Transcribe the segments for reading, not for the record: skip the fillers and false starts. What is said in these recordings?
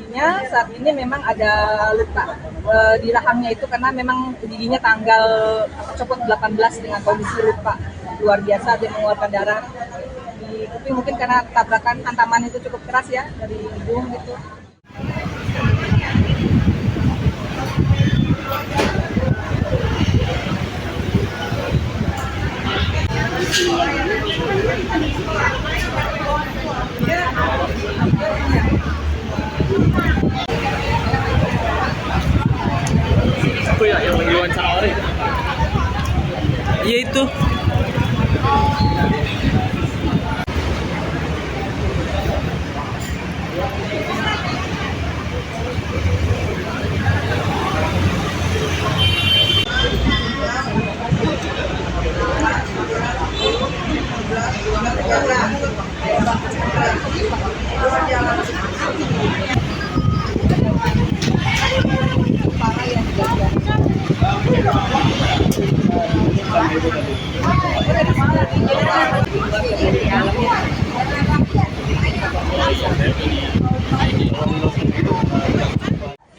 kondisinya saat ini memang ada luka di rahangnya itu karena memang giginya tanggal copot 18 dengan kondisi luka luar biasa, dia mengeluarkan darah di kuping, mungkin karena tabrakan hantaman itu cukup keras ya dari hidung gitu. Apa ya yang lagi wawancara orang? Iya itu.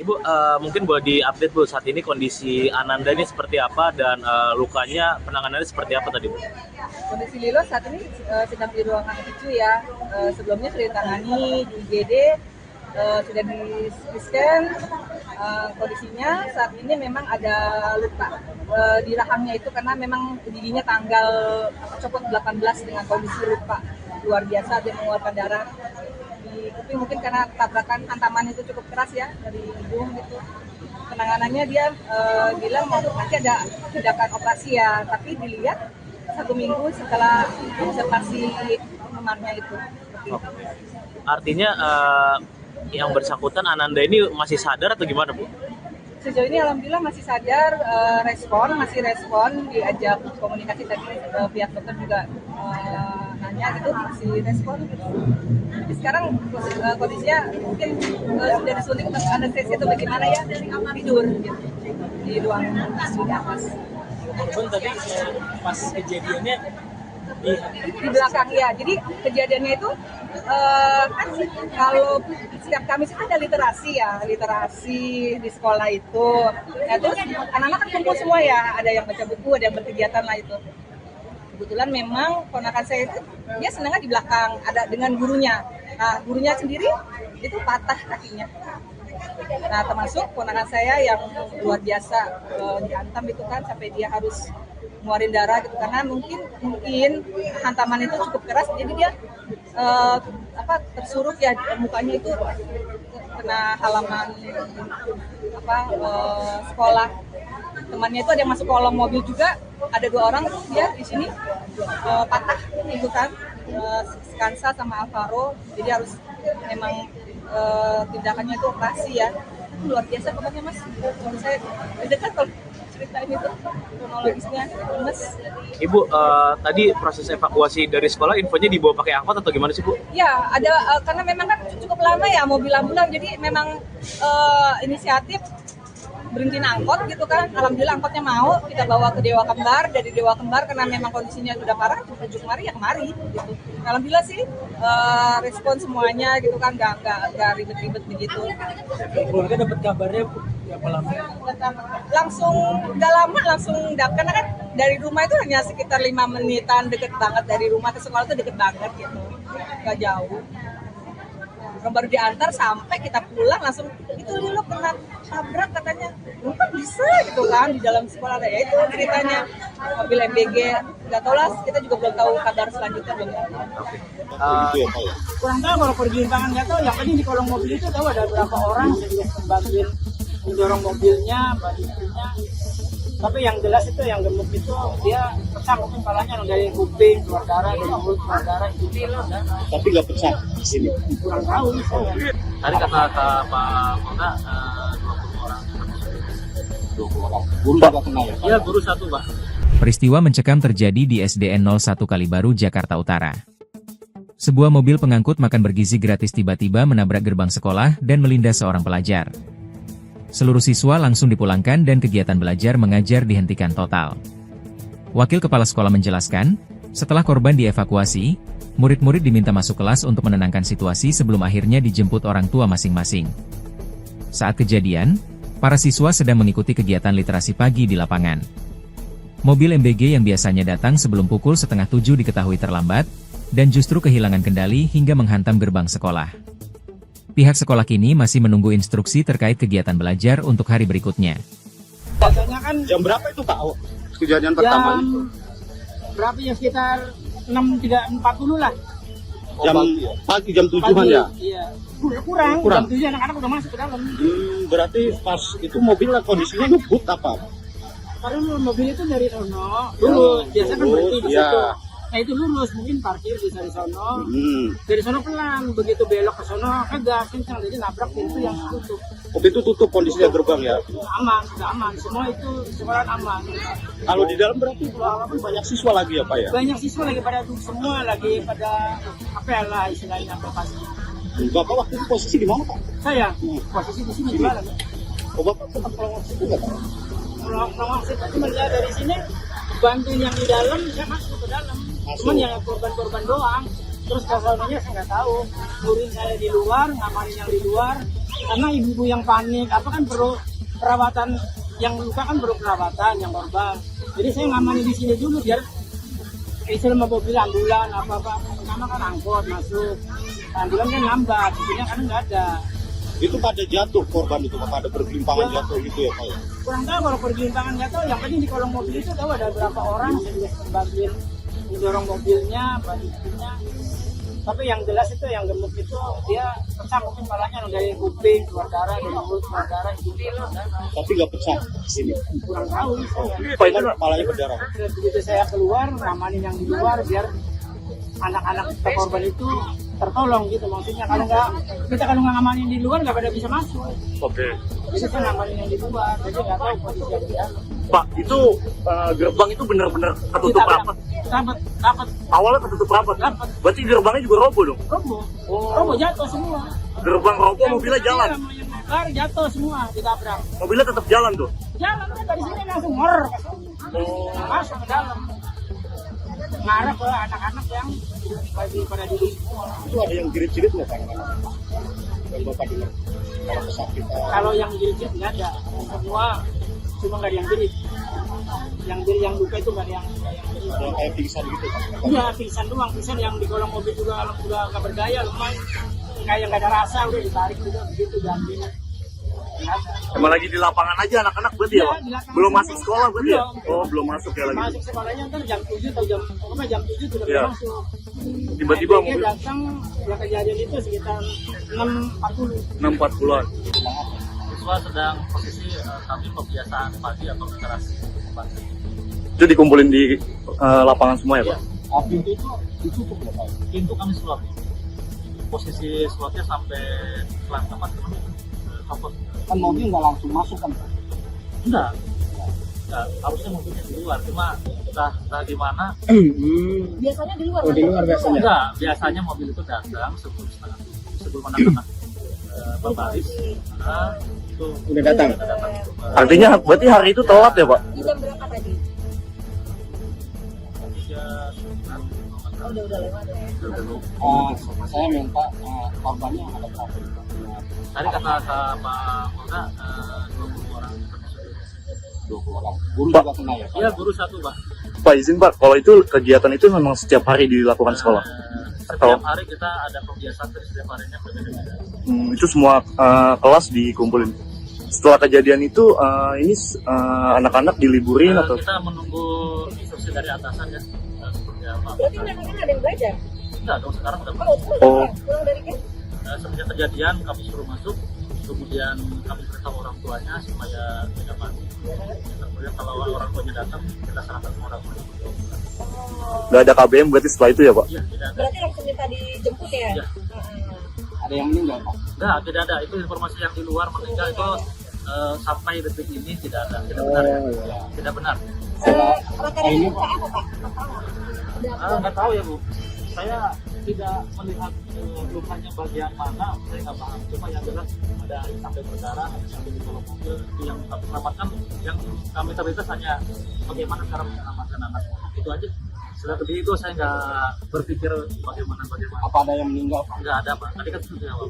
Ibu, mungkin boleh diupdate Bu, saat ini kondisi Ananda ini seperti apa dan lukanya penanganannya seperti apa tadi Bu? Kondisi Lilo saat ini sedang di ruangan ICU ya. Sebelumnya sudah ditangani di IGD, sudah di scan. Kondisinya saat ini memang ada luka di rahangnya itu karena memang giginya tanggal copot 18 dengan kondisi luka luar biasa, dia mengeluarkan darah di kuping, mungkin karena tabrakan hantaman itu cukup keras ya dari hidung gitu. Penanganannya dia bilang mau nanti ada tindakan operasi ya, tapi dilihat 1 minggu setelah observasi memarnya itu. Artinya yang bersangkutan Ananda ini masih sadar atau gimana Bu? Sejauh ini alhamdulillah masih sadar, masih respon, diajak komunikasi tadi pihak dokter juga nanya gitu, masih respon. Tapi sekarang kondisinya mungkin sudah disuntik untuk anestesi atau bagaimana ya, tidur gitu, di ruang ICU di atas. Korban tadi pas kejadiannya di belakang ya, jadi kejadiannya itu kan kalau setiap Kamis itu ada literasi di sekolah itu. Nah terus anak-anak kan kumpul semua ya, ada yang baca buku, ada yang berkegiatan lah itu. Kebetulan memang ponakan saya itu dia senangnya di belakang, ada dengan gurunya. Nah gurunya sendiri itu patah kakinya. Nah termasuk ponakan saya yang luar biasa dihantam itu kan sampai dia harus ngeluarin darah gitu, karena mungkin hantaman itu cukup keras, jadi dia tersuruk ya, mukanya itu kena halaman sekolah. Temannya itu ada yang masuk kolong mobil juga, ada 2 orang dia di sini patah itu kan, Skansa sama Alvaro, jadi harus memang tindakannya itu operasi ya. Luar biasa pokoknya Mas, kalau saya dekat kalau ceritain itu kronologisnya Mas. Ibu, tadi proses evakuasi dari sekolah infonya dibawa pakai angkot atau gimana sih Bu? Ya ada, karena memang kan cukup lama ya mobil ambulan, jadi memang inisiatif berhenti angkot gitu kan. Alhamdulillah angkotnya mau kita bawa ke Dewa Kembar, dari Dewa Kembar karena memang kondisinya sudah parah, rujuk kemari ya kemari gitu. Alhamdulillah sih respon semuanya gitu kan, nggak ribet-ribet begitu. keluarga dapat kabarnya berapa lama? Langsung nggak lama, langsung karena kan dari rumah itu hanya sekitar 5 menitan, deket banget dari rumah ke sekolah itu deket banget gitu, nggak jauh. Baru diantar sampai kita pulang langsung itu Lilo kena tabrak katanya, kok bisa gitu kan di dalam sekolah ada ya, itu ceritanya mobil MBG, nggak tahu lah, kita juga belum tahu kabar selanjutnya belum. Kurang tahu kalau perjalanan nggak tahu, yang penting di kolong mobil itu tahu ada berapa orang yang bagian mendorong mobilnya, bagiannya. Tapi yang jelas itu yang gemuk itu dia pecah mungkin kepalanya dari kuping keluar darah, dari mulut keluar darah, itu Lilo dan Tapi nggak pecah di sini. kurang tahu saya. Tadi kata Pak Mona 20 orang. Guru juga kena ya? iya guru 1 Pak. Peristiwa mencekam terjadi di SDN 01 Kalibaru, Jakarta Utara. Sebuah mobil pengangkut makan bergizi gratis tiba-tiba menabrak gerbang sekolah dan melindas seorang pelajar. Seluruh siswa langsung dipulangkan dan kegiatan belajar mengajar dihentikan total. Wakil Kepala Sekolah menjelaskan, setelah korban dievakuasi, murid-murid diminta masuk kelas untuk menenangkan situasi sebelum akhirnya dijemput orang tua masing-masing. Saat kejadian, para siswa sedang mengikuti kegiatan literasi pagi di lapangan. Mobil MBG yang biasanya datang sebelum pukul 6:30 diketahui terlambat, dan justru kehilangan kendali hingga menghantam gerbang sekolah. Pihak sekolah kini masih menunggu instruksi terkait kegiatan belajar untuk hari berikutnya. Biasanya kan Jam berapa itu Pak? Kejadian pertama jam berapa ya, sekitar 6.40 lah. jam pagi jam 7-an Pagi, ya? iya. Kurang. Jam 7 anak-anak udah masuk ke dalam. Berarti pas itu mobilnya kondisinya ngebut apa? Karena mobil itu dari sono, lurus, biasa kan berhenti di Iya. situ. Nah itu lurus, mungkin parkir di sono. Dari sono pelan, begitu belok ke sono, kagak kencang, jadi nabrak pintu yang tutup. Waktu itu tutup kondisinya gerbang ya? Aman, sudah aman, semua itu sekolah aman. Kalau di dalam berarti walaupun banyak siswa lagi ya Pak ya? Banyak siswa lagi pada semua lagi pada apel lah istilahnya pasti. Bapak waktu itu posisi di mana Pak? Saya posisi di sini jualan. Oh Bapak tetap pelawak situ nggak Pak? Kalau saya cuma lihat dari sini bantuin yang di dalam, saya masuk ke dalam. Cuman yang korban-korban doang. Terus kasalnya saya nggak tahu. Murid saya di luar, ngamanin yang di luar. Karena ibu-ibu yang panik, apa kan perlu perawatan, yang luka kan perlu perawatan, yang korban. Jadi saya ngamanin di sini dulu biar istilah mobil ambulan apa-apa. Pertama kan angkot masuk. Ambulan kan lambat, di sini kan nggak ada. Itu pada jatuh korban itu Pak, pada bergelimpangan Ya. jatuh gitu ya Pak ya? Kurang tahu kalau pergelimpangan nggak tahu. Yang penting di kolong mobil itu tahu ada berapa orang, saya juga sebagian mendorong mobilnya, bantunya. Tapi yang jelas itu yang gemuk itu dia pecah mungkin palanya dari kuping keluar darah, dari mulut keluar darah, hidung keluar darah. Tapi nggak pecah di sini. Kurang tahu saya. Pak itu kepalanya berdarah. Begitu saya keluar, ngamanin yang di luar biar anak-anak kita korban itu tertolong gitu, maksudnya kalau nggak ngamanin di luar nggak pada bisa masuk. Oke. Jadi saya ngamanin yang di luar, jadi nggak tahu kondisi yang di dalam. Pak, itu gerbang itu benar-benar ketutup rapat. Rapat, Awalnya ketutup rapat. Rapat. Berarti gerbangnya juga roboh dong. roboh jatuh semua. Gerbang roboh, mobilnya jalan. Yang bakar jatuh semua ditabrak. Mobilnya tetap jalan tuh. Jalan kan dari sini langsung ngor ke sini. Masuk ke dalam. Ngarep ke anak-anak yang lagi pada diri semua. Itu ada yang jerit-jerit nggak Pak? Yang Bapak dengar kalau kesakitan. Kalau yang jerit nggak ada, semua cuma nggak ada yang jerit. Yang jerit yang luka itu nggak ada yang jerit. Ada yang kayak pingsan gitu Pak? Iya pingsan doang, pingsan yang di kolong mobil juga udah nggak berdaya, lemah. Kayak nggak ada rasa, udah ditarik juga begitu diambil. Nggak ada. Emang lagi di lapangan aja anak-anak berarti ya, Iya, Pak? di lapangan Belum semua. masuk sekolah berarti ya? Belum. Oh, belum masuk ya lagi. Masuk sekolahnya ntar jam 7 atau jam 7 sudah Iya. masuk. Tiba-tiba MBG mobil datang, yang kejadian itu sekitar 6.40. 6.40-an. Siswa sedang posisi kami pembiasaan pagi atau literasi pagi. Itu dikumpulin di lapangan semua ya, Pak? Api itu ditutup nggak Pak? Pintu kami slot. Posisi slotnya sampai pelan tempat kapot. Kan mobil nggak langsung masuk kan Pak? Enggak, harusnya mobilnya di luar, cuma entah gimana. Biasanya di luar. Oh, di luar biasanya? Enggak, biasanya mobil itu datang sebelum anak-anak berbaris. Itu Udah datang? artinya berarti hari itu telat ya, Pak? Di jam berapa tadi? Oh, udah lewat ya. Saya minta korbannya ada berapa? Tadi kata Pak Polda 20 orang. 20 orang. Guru juga kena ya Pak? Iya, guru satu, Pak. Pak izin Pak, kalau itu kegiatan itu memang setiap hari dilakukan sekolah? Setiap hari kita ada kebiasaan dari setiap harinya berbeda-beda. Itu semua kelas dikumpulin. Setelah kejadian itu, ini anak-anak diliburin atau? Kita menunggu instruksi dari atasan ya. Seperti apa. Berarti mereka ada yang belajar? Enggak dong, sekarang udah Oh. Pulang dari kan? semenjak kejadian kami suruh masuk, kemudian kami beritahu orang tuanya supaya tidak panik. Kemudian kalau orang tuanya datang, kita serahkan ke orang tuanya. Nggak ada KBM berarti setelah itu ya Pak? Iya, tidak ada. Berarti langsung minta dijemput ya? Iya. Ada yang meninggal Pak? Enggak, tidak ada. Itu informasi yang di luar meninggal itu sampai detik ini tidak ada. Tidak benar ya? Tidak benar. Rata-rata luka apa Pak? Nggak tahu ya Bu. Saya tidak melihat lukanya bagian mana, saya nggak paham. Cuma yang jelas ada yang sampai berdarah, ada yang sampai di kolong mobil. Itu yang kami selamatkan. Yang kami terlintas hanya bagaimana cara menyelamatkan anak. Itu aja. Sudah lebih itu saya nggak berpikir bagaimana. Apa ada yang meninggal Pak? Nggak ada Pak. Tadi kan sudah jawab.